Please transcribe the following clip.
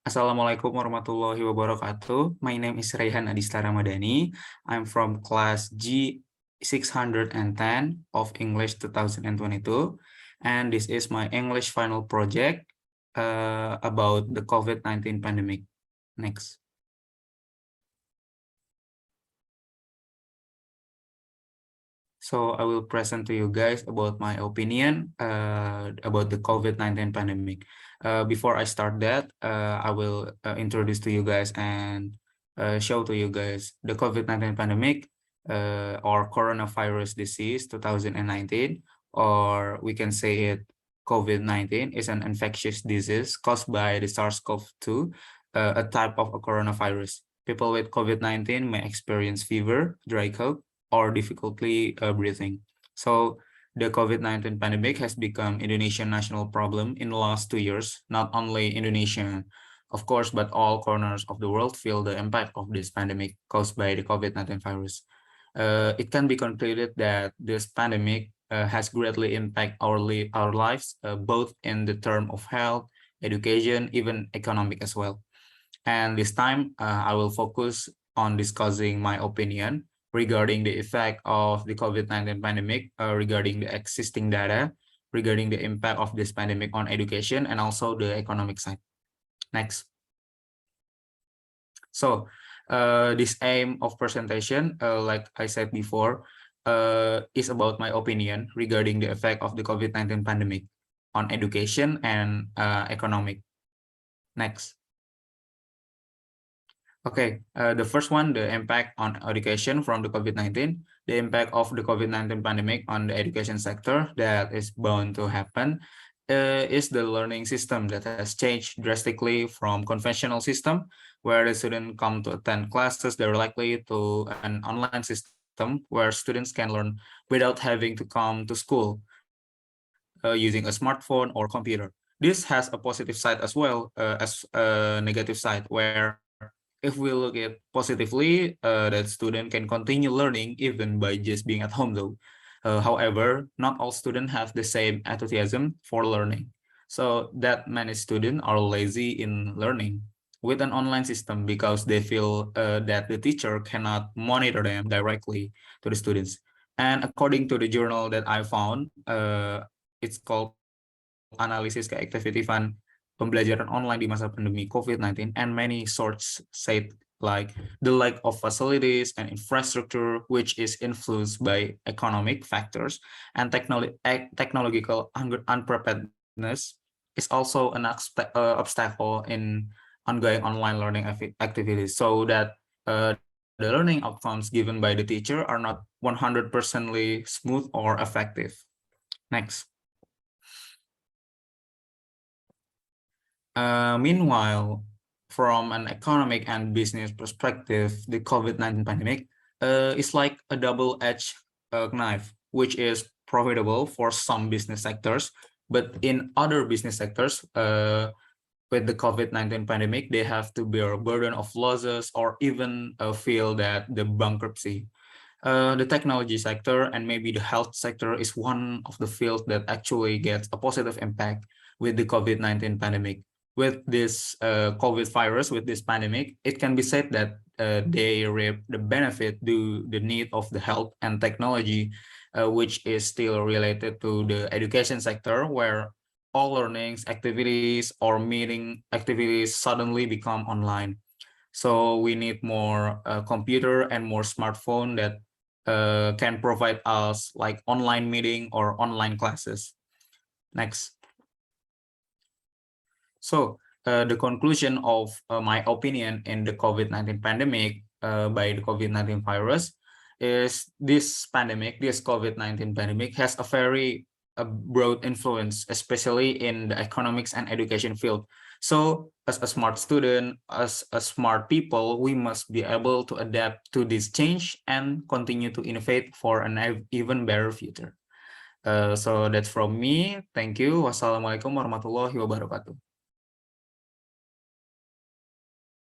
Assalamualaikum warahmatullahi wabarakatuh. My name is Reyhan Adista Ramadhani. I'm from class G610 of English 2022. And this is my English final project about the COVID-19 pandemic. Next. So I will present to you guys about my opinion about the COVID-19 pandemic. Before I start that, I will introduce to you guys and show to you guys the COVID-19 pandemic or coronavirus disease 2019, or we can say it COVID-19 is an infectious disease caused by the SARS-CoV-2, a type of a coronavirus. People with COVID-19 may experience fever, dry cough, or difficulty breathing. So the COVID-19 pandemic has become Indonesian national problem in the last 2 years. Not only Indonesia, of course, but all corners of the world feel the impact of this pandemic caused by the COVID-19 virus. It can be concluded that this pandemic has greatly impacted our lives, both in the term of health, education, even economic as well. And this time, I will focus on discussing my opinion regarding the effect of the COVID-19 pandemic, regarding the existing data, regarding the impact of this pandemic on education, and also the economic side. Next. So this aim of presentation, like I said before, is about my opinion regarding the effect of the COVID-19 pandemic on education and economic. Next. Okay, the first one, the impact on education from the COVID-19, the impact of the COVID-19 pandemic on the education sector that is bound to happen is the learning system that has changed drastically from conventional system where the students come to attend classes directly to an online system where students can learn without having to come to school using a smartphone or computer. This has a positive side as well as a negative side where if we look at positively, that student can continue learning even by just being at home though. However, not all students have the same enthusiasm for learning. So that many students are lazy in learning with an online system because they feel that the teacher cannot monitor them directly to the students. And according to the journal that I found, it's called Analisis Keefektifan Pembelajaran Online di Masa Pandemi COVID-19, and many sources said like the lack of facilities and infrastructure, which is influenced by economic factors and technological unpreparedness, is also an obstacle in ongoing online learning activities, so that the learning outcomes given by the teacher are not 100% smooth or effective. Next. Meanwhile, from an economic and business perspective, the COVID-19 pandemic is like a double-edged knife, which is profitable for some business sectors, but in other business sectors, with the COVID-19 pandemic, they have to bear a burden of losses or even feel that the bankruptcy. The technology sector and maybe the health sector is one of the fields that actually gets a positive impact with the COVID-19 pandemic. With this COVID virus, with this pandemic, it can be said that they reap the benefit to the need of the health and technology, which is still related to the education sector, where all learnings, activities, or meeting activities suddenly become online. So we need more computer and more smartphone that can provide us like online meeting or online classes. Next. So the conclusion of my opinion in the COVID-19 pandemic by the COVID-19 virus is this pandemic, this COVID-19 pandemic has a very broad influence, especially in the economics and education field. So as a smart student, as a smart people, we must be able to adapt to this change and continue to innovate for an even better future. So that's from me. Thank you. Wassalamualaikum warahmatullahi wabarakatuh.